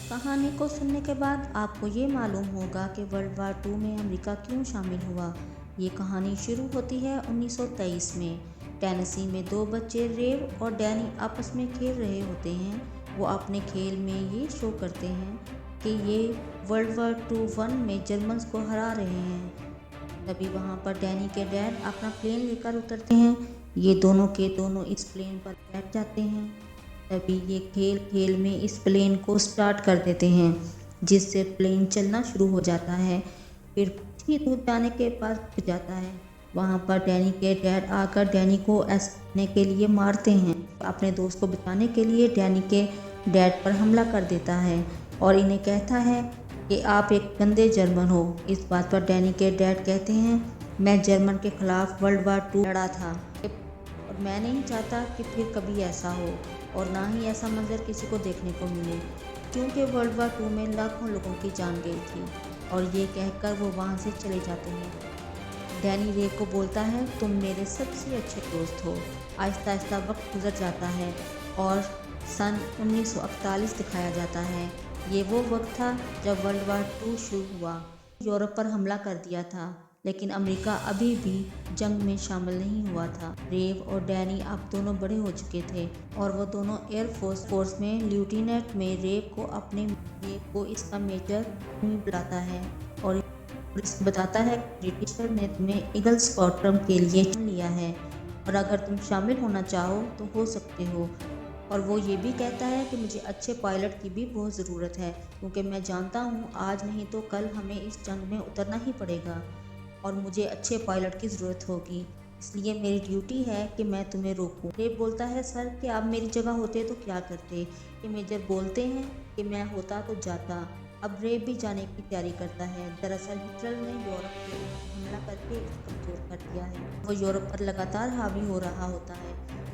कहानी को सुनने के बाद आपको ये मालूम होगा कि वर्ल्ड वार टू में अमेरिका क्यों शामिल हुआ। ये कहानी शुरू होती है 1923 में। टेनेसी में दो बच्चे रेव और डैनी आपस में खेल रहे होते हैं। वो अपने खेल में ये शो करते हैं कि ये वर्ल्ड वार टू वन में जर्मन्स को हरा रहे हैं। तभी वहाँ पर डैनी के डैड अपना प्लेन लेकर उतरते हैं। ये दोनों के दोनों इस प्लेन पर बैठ जाते हैं। तभी ये खेल खेल में इस प्लेन को स्टार्ट कर देते हैं, जिससे प्लेन चलना शुरू हो जाता है। फिर कुछ ही दूर जाने के पास रुक जाता है। वहाँ पर डैनी के डैड आकर डैनी को ऐसने के लिए मारते हैं। अपने दोस्त को बचाने के लिए डैनी के डैड पर हमला कर देता है और इन्हें कहता है कि आप एक गंदे जर्मन हो। इस बात पर डैनी के डैड कहते हैं, मैं जर्मन के खिलाफ वर्ल्ड वार टू लड़ा था और मैं नहीं चाहता कि फिर कभी ऐसा हो और ना ही ऐसा मंजर किसी को देखने को मिले, क्योंकि वर्ल्ड वार टू में लाखों लोगों की जान गई थी। और ये कहकर वो वहाँ से चले जाते हैं। डैनी रे को बोलता है, तुम मेरे सबसे अच्छे दोस्त हो। आहिस्ता आहिस्ता वक्त गुजर जाता है और सन 1941 दिखाया जाता है। ये वो वक्त था जब वर्ल्ड वार टू शुरू हुआ। यूरोप पर हमला कर दिया था, लेकिन अमेरिका अभी भी जंग में शामिल नहीं हुआ था। रेव और डैनी अब दोनों बड़े हो चुके थे और वो दोनों एयर फोर्स में ल्यूटिनेंट में रेव को इसका मेजर बुलाता है और इसको बताता है ब्रिटिशर ने तुम्हें ईगल स्क्वाड्रन के लिए चुन लिया है और अगर तुम शामिल होना चाहो तो हो सकते हो। और वो ये भी कहता है कि मुझे अच्छे पायलट की भी बहुत ज़रूरत है, क्योंकि मैं जानता हूँ आज नहीं तो कल हमें इस जंग में उतरना ही पड़ेगा और मुझे अच्छे पायलट की ज़रूरत होगी, इसलिए मेरी ड्यूटी है कि मैं तुम्हें रोकूं। रेव बोलता है, सर कि आप मेरी जगह होते तो क्या करते। कि मेजर बोलते हैं कि मैं होता तो जाता। अब रेव भी जाने की तैयारी करता है। दरअसल हिटलर ने यूरोप पे हमला करके इसे कमज़ोर कर दिया है। वो यूरोप पर लगातार हावी हो रहा होता है,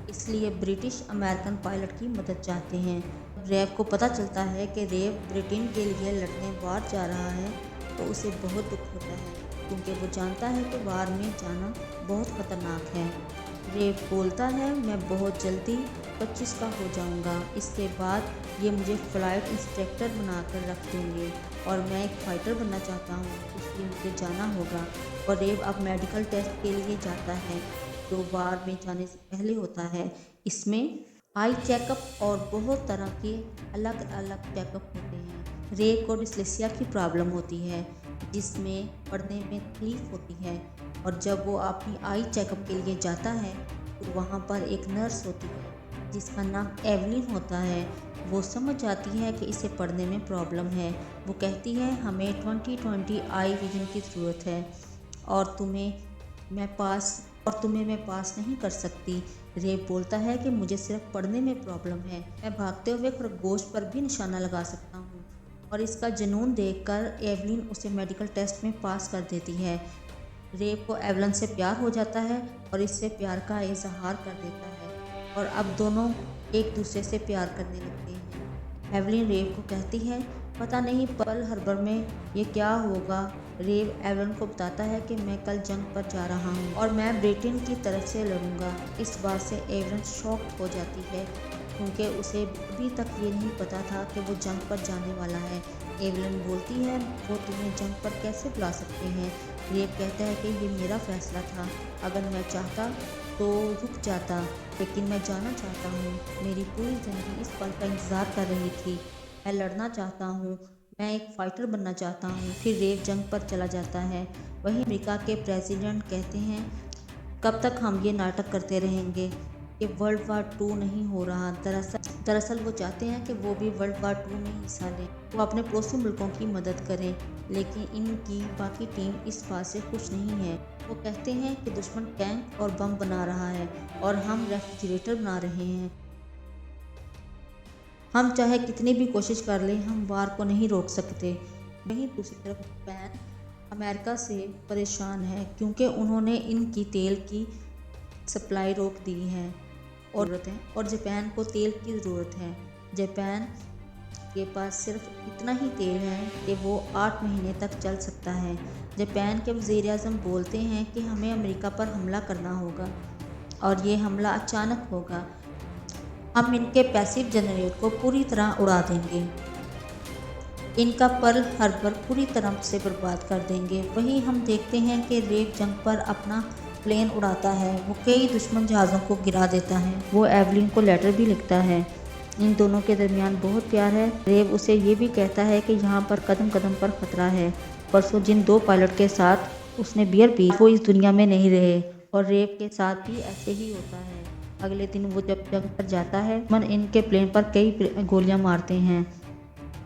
इसलिए ब्रिटिश अमेरिकन पायलट की मदद चाहते हैं। रेव को पता चलता है कि रेव ब्रिटेन के लिए लड़ने वार जा रहा है तो उसे बहुत दुख होता है, क्योंकि वो जानता है कि वार में जाना बहुत ख़तरनाक है। रेव बोलता है, मैं बहुत जल्दी 25 का हो जाऊंगा। इसके बाद ये मुझे फ़्लाइट इंस्ट्रक्टर बनाकर रख देंगे और मैं एक फ़ाइटर बनना चाहता हूँ, इसलिए मुझे जाना होगा। और रेव अब मेडिकल टेस्ट के लिए जाता है, जो वार में जाने से पहले होता है। इसमें आई चेकअप और बहुत तरह के अलग अलग चेकअप होते हैं। रेव को डिस्लेक्सिया की प्रॉब्लम होती है, जिसमें पढ़ने में तकलीफ होती है। और जब वो अपनी आई चेकअप के लिए जाता है तो वहाँ पर एक नर्स होती है जिसका नाम एवलिन होता है। वो समझ जाती है कि इसे पढ़ने में प्रॉब्लम है। वो कहती है, हमें 20/20 आई विजन की ज़रूरत है और तुम्हें मैं पास नहीं कर सकती। रेव बोलता है कि मुझे सिर्फ पढ़ने में प्रॉब्लम है, मैं भागते हुए खरगोश पर भी निशाना लगा सकता हूँ। और इसका जुनून देखकर एवलिन उसे मेडिकल टेस्ट में पास कर देती है। रेव को एवलिन से प्यार हो जाता है और इससे प्यार का इजहार कर देता है और अब दोनों एक दूसरे से प्यार करने लगते हैं। एवलिन रेव को कहती है, पता नहीं पर्ल हार्बर में ये क्या होगा। रेव एवलिन को बताता है कि मैं कल जंग पर जा रहा हूँ और मैं ब्रिटेन की तरफ से लड़ूंगा। इस बात से एवलिन शॉक हो जाती है, क्योंकि उसे अभी तक ये नहीं पता था कि वो जंग पर जाने वाला है। एवलिन बोलती है, वो तुम्हें जंग पर कैसे बुला सकते हैं। रेव कहता है कि ये मेरा फैसला था, अगर मैं चाहता तो रुक जाता, लेकिन मैं जाना चाहता हूँ। मेरी पूरी ज़िंदगी इस पल का इंतज़ार कर रही थी। मैं लड़ना चाहता हूँ, मैं एक फ़ाइटर बनना चाहता हूँ। फिर रेव जंग पर चला जाता है। वहीं अमेरिका के प्रेसिडेंट कहते हैं, कब तक हम ये नाटक करते रहेंगे कि वर्ल्ड वार टू नहीं हो रहा। दरअसल वो चाहते हैं कि वो भी वर्ल्ड वार टू में हिस्सा लें, वो अपने पड़ोसी मुल्कों की मदद करें, लेकिन इनकी बाकी टीम इस बात से खुश नहीं है। वो कहते हैं कि दुश्मन टैंक और बम बना रहा है और हम रेफ्रिजरेटर बना रहे हैं। हम चाहे कितनी भी कोशिश कर लें, हम वार को नहीं रोक सकते। वहीं दूसरी तरफ जापान अमेरिका से परेशान है, क्योंकि उन्होंने इनकी तेल की सप्लाई रोक दी है और जापान को तेल की ज़रूरत है। जापान के पास सिर्फ इतना ही तेल है कि वो 8 महीने तक चल सकता है। जापान के वज़ीर-ए-आज़म बोलते हैं कि हमें अमेरिका पर हमला करना होगा और ये हमला अचानक होगा। हम इनके पैसिव जनरेटर को पूरी तरह उड़ा देंगे। इनका पर्ल हार्बर पूरी तरह से बर्बाद कर देंगे। वहीं हम देखते हैं कि रेव जंग पर अपना प्लेन उड़ाता है, वो कई दुश्मन जहाज़ों को गिरा देता है। वो एवलिन को लेटर भी लिखता है। इन दोनों के दरमियान बहुत प्यार है। रेव उसे ये भी कहता है कि यहाँ पर कदम कदम पर खतरा है। परसों जिन 2 पायलट के साथ उसने बियर पी वो इस दुनिया में नहीं रहे, और रेव के साथ भी ऐसे ही होता है। अगले दिन वो जब जंग पर जाता है, मन इनके प्लेन पर कई गोलियां मारते हैं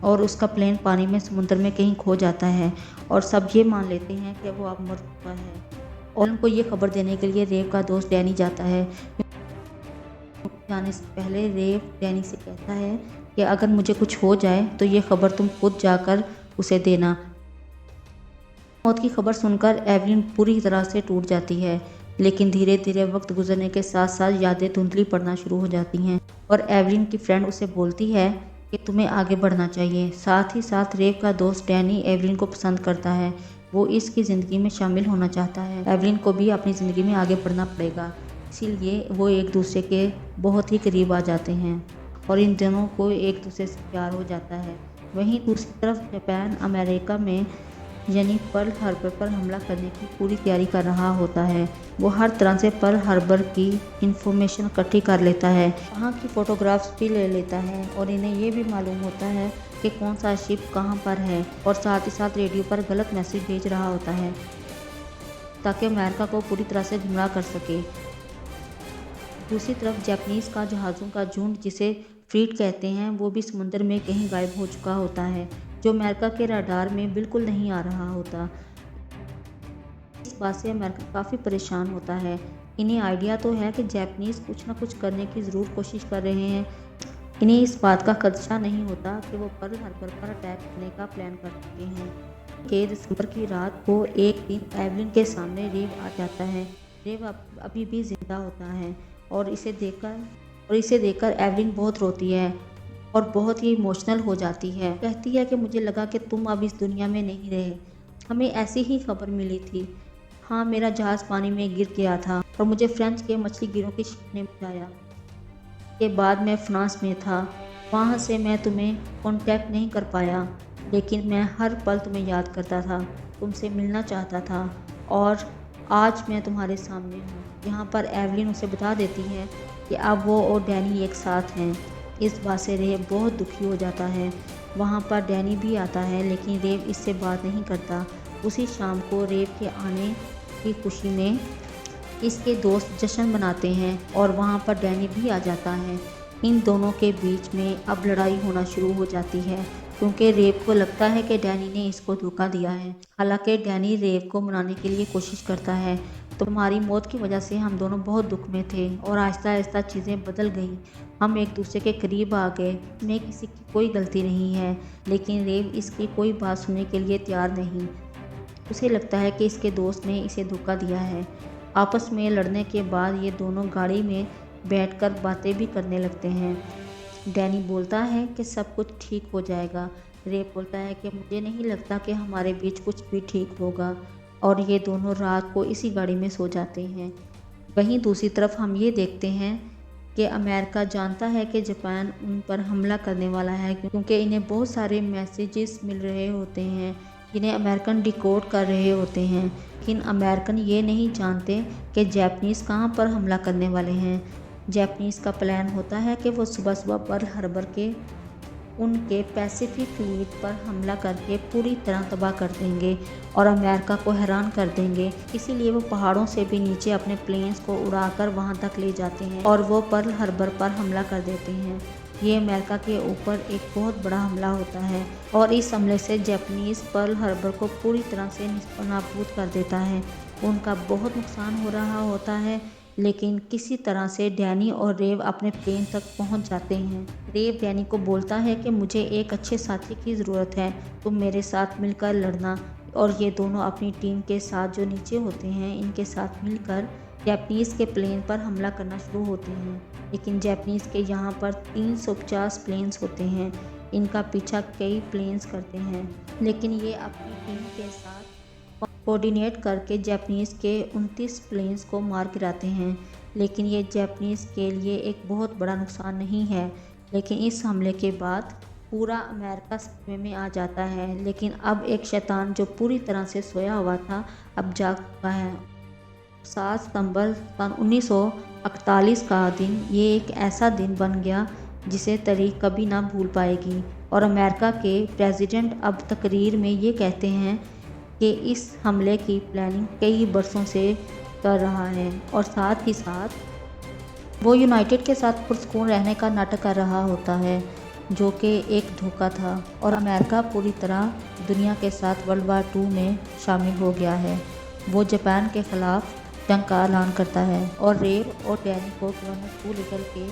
और उसका प्लेन पानी में समुद्र में कहीं खो जाता है, और सब ये मान लेते हैं कि वो अब मर चुका है। और उनको ये खबर देने के लिए रेव का दोस्त डैनी जाता है। जाने से पहले रेव डैनी से कहता है कि अगर मुझे कुछ हो जाए तो ये खबर तुम खुद जाकर उसे देना। मौत की खबर सुनकर एवलिन पूरी तरह से टूट जाती है, लेकिन धीरे धीरे वक्त गुजरने के साथ साथ यादें धुंधली पड़ना शुरू हो जाती हैं, और एवलिन की फ्रेंड उसे बोलती है कि तुम्हें आगे बढ़ना चाहिए। साथ ही साथ रेव का दोस्त डैनी एवलिन को पसंद करता है, वो इसकी ज़िंदगी में शामिल होना चाहता है। एवलिन को भी अपनी ज़िंदगी में आगे बढ़ना पड़ेगा, इसीलिए वो एक दूसरे के बहुत ही करीब आ जाते हैं और इन दोनों को एक दूसरे से प्यार हो जाता है। वहीं दूसरी तरफ जापान अमेरिका में यानी पर्ल हार्बर पर हमला करने की पूरी तैयारी कर रहा होता है। वो हर तरह से पर्ल हार्बर की इंफॉर्मेशन इकट्ठी कर लेता है, वहाँ की फ़ोटोग्राफ्स भी ले लेता है, और इन्हें ये भी मालूम होता है कि कौन सा शिप कहाँ पर है, और साथ ही साथ रेडियो पर गलत मैसेज भेज रहा होता है ताकि अमेरिका को पूरी तरह से गुमराह कर सके। दूसरी तरफ जापानीज़ का जहाज़ों का झुंड, जिसे फ्लीट कहते हैं, वो भी समुद्र में कहीं गायब हो चुका होता है, जो अमेरिका के रडार में बिल्कुल नहीं आ रहा होता। इस बात से अमेरिका काफ़ी परेशान होता है। इन्हें आइडिया तो है कि जापानीज़ कुछ ना कुछ करने की ज़रूर कोशिश कर रहे हैं। इन्हें इस बात का खदशा नहीं होता कि वो पर्ल हार्बर पर अटैक करने का प्लान कर चुके हैं। के दिसंबर की रात को एक दिन एवलिन के सामने रेव आ जाता है। रेव अभी भी जिंदा होता है, और इसे देखकर एवलिन बहुत रोती है और बहुत ही इमोशनल हो जाती है। कहती है कि मुझे लगा कि तुम अब इस दुनिया में नहीं रहे, हमें ऐसी ही खबर मिली थी। हाँ, मेरा जहाज़ पानी में गिर गया था और मुझे फ्रेंच के मछली गिरोह के शिप ने बचाया। के बाद मैं फ्रांस में था, वहाँ से मैं तुम्हें कांटेक्ट नहीं कर पाया, लेकिन मैं हर पल तुम्हें याद करता था, तुमसे मिलना चाहता था, और आज मैं तुम्हारे सामने हूँ। यहाँ पर एवलिन उसे बता देती है कि अब वो और डैनी एक साथ हैं। इस बात से रेव बहुत दुखी हो जाता है। वहाँ पर डैनी भी आता है, लेकिन रेव इससे बात नहीं करता। उसी शाम को रेव के आने की खुशी में इसके दोस्त जश्न मनाते हैं, और वहाँ पर डैनी भी आ जाता है। इन दोनों के बीच में अब लड़ाई होना शुरू हो जाती है, क्योंकि रेव को लगता है कि डैनी ने इसको धोखा दिया है। हालांकि डैनी रेव को मनाने के लिए कोशिश करता है, तुम्हारी मौत की वजह से हम दोनों बहुत दुख में थे, और आहिस्ता आहिस्ता चीज़ें बदल गई, हम एक दूसरे के करीब आ गए, इसमें किसी की कोई गलती नहीं है। लेकिन रेव इसकी कोई बात सुनने के लिए तैयार नहीं। उसे लगता है कि इसके दोस्त ने इसे धोखा दिया है। आपस में लड़ने के बाद ये दोनों गाड़ी में बैठकर बातें भी करने लगते हैं। डैनी बोलता है कि सब कुछ ठीक हो जाएगा। रेव बोलता है कि मुझे नहीं लगता कि हमारे बीच कुछ भी ठीक होगा, और ये दोनों रात को इसी गाड़ी में सो जाते हैं। वहीं दूसरी तरफ हम ये देखते हैं कि अमेरिका जानता है कि जापान उन पर हमला करने वाला है, क्योंकि इन्हें बहुत सारे मैसेजेस मिल रहे होते हैं जिन्हें अमेरिकन डिकोड कर रहे होते हैं। लेकिन अमेरिकन ये नहीं जानते कि जापानीज़ कहाँ पर हमला करने वाले हैं। जापानीज़ का प्लान होता है कि वो सुबह सुबह पर्ल हार्बर के उनके पैसिफिक फ्लीट पर हमला करके पूरी तरह तबाह कर देंगे और अमेरिका को हैरान कर देंगे। इसीलिए वो पहाड़ों से भी नीचे अपने प्लेन्स को उड़ाकर वहां तक ले जाते हैं और वो पर्ल हार्बर पर हमला कर देते हैं। ये अमेरिका के ऊपर एक बहुत बड़ा हमला होता है, और इस हमले से जापानीज़ पर्ल हार्बर को पूरी तरह से नाबूद कर देता है। उनका बहुत नुकसान हो रहा होता है, लेकिन किसी तरह से डैनी और रेव अपने प्लेन तक पहुंच जाते हैं। रेव डैनी को बोलता है कि मुझे एक अच्छे साथी की ज़रूरत है, तुम मेरे साथ मिलकर लड़ना। और ये दोनों अपनी टीम के साथ जो नीचे होते हैं इनके साथ मिलकर जापानीज़ के प्लेन पर हमला करना शुरू होते हैं। लेकिन जापानीज़ के यहाँ पर 350 प्लेन्स होते हैं। इनका पीछा कई प्लेन्स करते हैं, लेकिन ये अपनी टीम के साथ कोऑर्डिनेट करके जापानीज़ के 29 प्लेन्स को मार गिराते हैं। लेकिन ये जापानीज़ के लिए एक बहुत बड़ा नुकसान नहीं है। लेकिन इस हमले के बाद पूरा अमेरिका सदमे में आ जाता है। लेकिन अब एक शैतान जो पूरी तरह से सोया हुआ था, अब जाग चुका है। 7 सितंबर सन 1948 का दिन ये एक ऐसा दिन बन गया जिसे तारीख कभी ना भूल पाएगी। और अमेरिका के प्रेसिडेंट अब तकरीर में ये कहते हैं कि इस हमले की प्लानिंग कई बरसों से कर रहा है और साथ ही साथ वो यूनाइटेड के साथ पुरस्कून रहने का नाटक कर रहा होता है, जो कि एक धोखा था। और अमेरिका पूरी तरह दुनिया के साथ वर्ल्ड वार 2 में शामिल हो गया है। वो जापान के ख़िलाफ़ जंग का ऐलान करता है और रेव और डैनी को गवर्नर डूलिटल के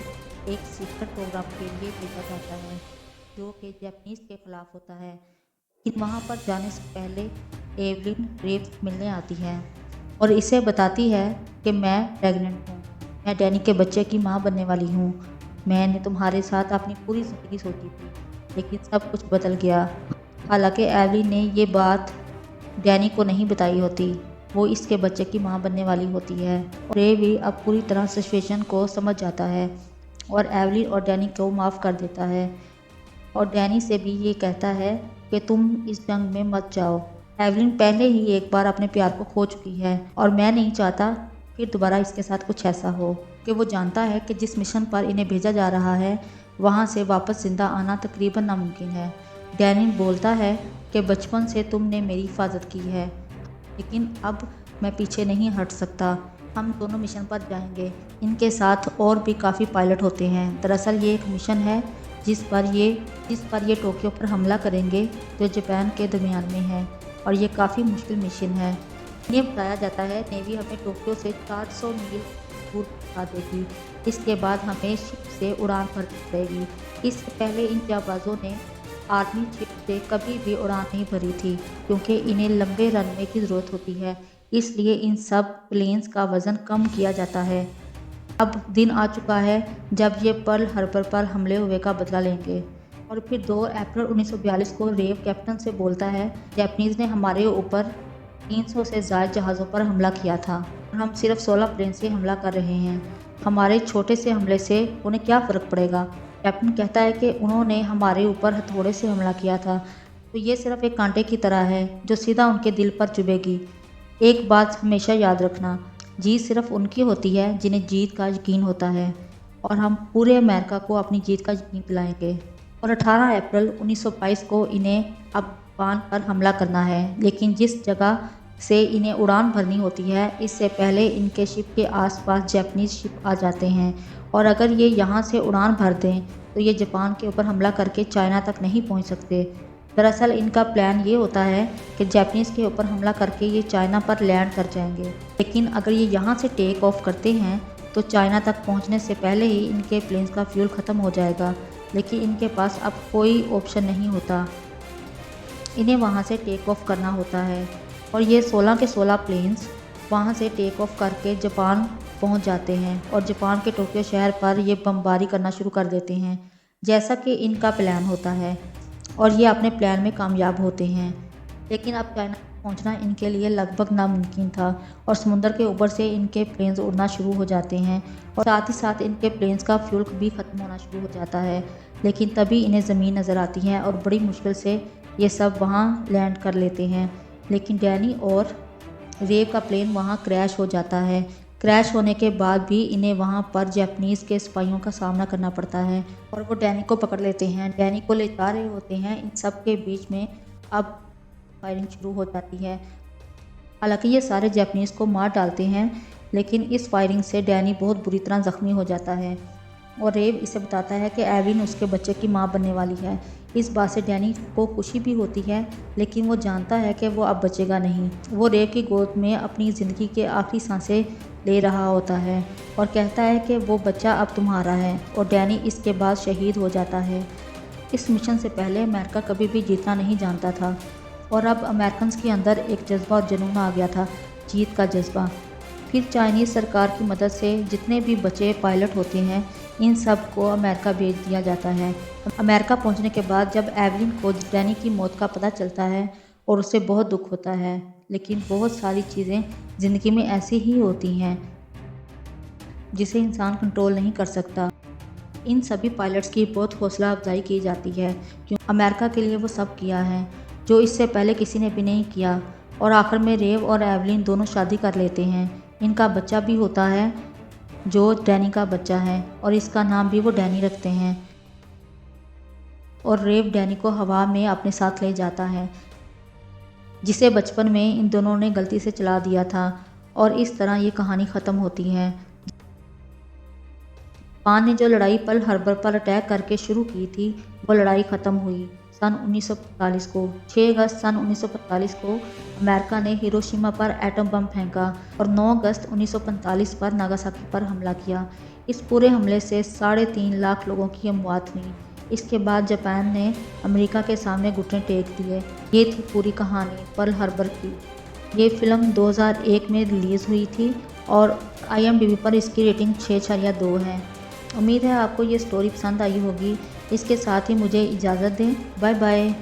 एक सीक्रेट प्रोग्राम के लिए भेजा जाता है, जो कि जापानीज़ के ख़िलाफ़ होता है। लेकिन वहाँ पर जाने से पहले एवलिन रेव से मिलने आती है और इसे बताती है कि मैं प्रेग्नेंट हूँ, मैं डैनी के बच्चे की माँ बनने वाली हूँ। मैंने तुम्हारे साथ अपनी पूरी ज़िंदगी सोची थी, लेकिन सब कुछ बदल गया। हालांकि एवलिन ने ये बात डैनी को नहीं बताई होती, वो इसके बच्चे की माँ बनने वाली होती है। और रे भी अब पूरी तरह सिचुएशन को समझ जाता है और एवलिन और डैनी को माफ़ कर देता है और डैनी से भी ये कहता है कि तुम इस जंग में मत जाओ। एवलिन पहले ही एक बार अपने प्यार को खो चुकी है और मैं नहीं चाहता फिर दोबारा इसके साथ कुछ ऐसा हो। कि वो जानता है कि जिस मिशन पर इन्हें भेजा जा रहा है वहाँ से वापस ज़िंदा आना तकरीबन नामुमकिन है। डैनी बोलता है कि बचपन से तुमने मेरी हिफाजत की है, लेकिन अब मैं पीछे नहीं हट सकता। हम दोनों मिशन पर जाएंगे। इनके साथ और भी काफ़ी पायलट होते हैं। दरअसल ये एक मिशन है जिस पर ये टोक्यो पर हमला करेंगे, जो जापान के दरमियान में है और ये काफ़ी मुश्किल मिशन है। इन्हें बताया जाता है नेवी हमें टोक्यो से 400 मील दूर पहुंचा देगी। इसके बाद हमें शिप से उड़ान भरनी पड़ेगी। इससे पहले इन जाबाजों ने आर्मी शिप से कभी भी उड़ान नहीं भरी थी, क्योंकि इन्हें लंबे रनवे की ज़रूरत होती है। इसलिए इन सब प्लेन्स का वज़न कम किया जाता है। अब दिन आ चुका है जब ये पर्ल हार्बर पर हमले हुए का बदला लेंगे। और फिर 2 अप्रैल 1942 को रेव कैप्टन से बोलता है, जापानीज़ ने हमारे ऊपर 300 से ज़ायद जहाज़ों पर हमला किया था और हम सिर्फ 16 प्लेन से हमला कर रहे हैं। हमारे छोटे से हमले से उन्हें क्या फ़र्क पड़ेगा। कैप्टन कहता है कि उन्होंने हमारे ऊपर हथौड़े से हमला किया था, तो ये सिर्फ एक कांटे की तरह है जो सीधा उनके दिल पर चुभेगी। एक बात हमेशा याद रखना, जीत सिर्फ उनकी होती है जिन्हें जीत का यकीन होता है, और हम पूरे अमेरिका को अपनी जीत का यकीन दिलाएंगे। और 18 अप्रैल 1922 को इन्हें अब जापान पर हमला करना है, लेकिन जिस जगह से इन्हें उड़ान भरनी होती है इससे पहले इनके शिप के आसपास जापानीज़ शिप आ जाते हैं। और अगर ये यहाँ से उड़ान भर दें तो ये जापान के ऊपर हमला करके चाइना तक नहीं पहुँच सकते। दरअसल इनका प्लान ये होता है कि जापानीज़ के ऊपर हमला करके ये चाइना पर लैंड कर जाएंगे, लेकिन अगर ये यहाँ से टेक ऑफ करते हैं तो चाइना तक पहुँचने से पहले ही इनके प्लेन्स का फ्यूल ख़त्म हो जाएगा। लेकिन इनके पास अब कोई ऑप्शन नहीं होता, इन्हें वहाँ से टेक ऑफ करना होता है। और ये 16 के 16 प्लेन्स वहाँ से टेक ऑफ करके जापान पहुँच जाते हैं और जापान के टोक्यो शहर पर ये बमबारी करना शुरू कर देते हैं, जैसा कि इनका प्लान होता है। और ये अपने प्लान में कामयाब होते हैं। लेकिन अब चाइना पहुंचना इनके लिए लगभग नामुमकिन था और समुद्र के ऊपर से इनके प्लेन्स उड़ना शुरू हो जाते हैं और साथ ही साथ इनके प्लेन्स का फ्यूल भी ख़त्म होना शुरू हो जाता है। लेकिन तभी इन्हें ज़मीन नज़र आती है और बड़ी मुश्किल से ये सब वहाँ लैंड कर लेते हैं। लेकिन डैनी और रेव का प्लेन वहाँ क्रैश हो जाता है। क्रैश होने के बाद भी इन्हें वहाँ पर जापानीज़ के सिपाहियों का सामना करना पड़ता है और वो डैनी को पकड़ लेते हैं। डैनी को ले जा रहे होते हैं। इन सब के बीच में अब फायरिंग शुरू हो जाती है। हालांकि ये सारे जापानीज़ को मार डालते हैं, लेकिन इस फायरिंग से डैनी बहुत बुरी तरह ज़ख्मी हो जाता है और रेव इसे बताता है कि एवलिन उसके बच्चे की माँ बनने वाली है। इस बात से डैनी को खुशी भी होती है, लेकिन वो जानता है कि वो अब बचेगा नहीं। वो रेव की गोद में अपनी ज़िंदगी के आखिरी सांसें ले रहा होता है और कहता है कि वो बच्चा अब तुम्हारा है, और डैनी इसके बाद शहीद हो जाता है। इस मिशन से पहले अमेरिका कभी भी जीतना नहीं जानता था और अब अमेरिकन के अंदर एक जज्बा और जुनून आ गया था, जीत का जज्बा। फिर चाइनीज़ सरकार की मदद से जितने भी बचे पायलट होते हैं इन सब को अमेरिका भेज दिया जाता है। अमेरिका पहुंचने के बाद जब एवलिन को डैनी की मौत का पता चलता है और उसे बहुत दुख होता है, लेकिन बहुत सारी चीज़ें ज़िंदगी में ऐसी ही होती हैं जिसे इंसान कंट्रोल नहीं कर सकता। इन सभी पायलट्स की बहुत हौसला अफजाई की जाती है, क्यों अमेरिका के लिए वो सब किया है जो इससे पहले किसी ने भी नहीं किया। और आखिर में रेव और एवलिन दोनों शादी कर लेते हैं। इनका बच्चा भी होता है जो डैनी का बच्चा है और इसका नाम भी वो डैनी रखते हैं। और रेव डैनी को हवा में अपने साथ ले जाता है, जिसे बचपन में इन दोनों ने गलती से चला दिया था। और इस तरह ये कहानी ख़त्म होती है। जापान ने जो लड़ाई पर्ल हार्बर पर अटैक करके शुरू की थी, वो लड़ाई ख़त्म हुई सन 1945 को। 6 अगस्त सन 1945 को अमेरिका ने हिरोशिमा पर एटम बम फेंका और 9 अगस्त 1945 पर नागासाकी पर हमला किया। इस पूरे हमले से 3.5 लाख लोगों की अमवात हुई। इसके बाद जापान ने अमेरिका के सामने घुटने टेक दिए। ये थी पूरी कहानी पर्ल हार्बर की। ये फिल्म 2001 में रिलीज़ हुई थी और IMDb पर इसकी रेटिंग 6.2 है। उम्मीद है आपको ये स्टोरी पसंद आई होगी। इसके साथ ही मुझे इजाज़त दें। Bye bye.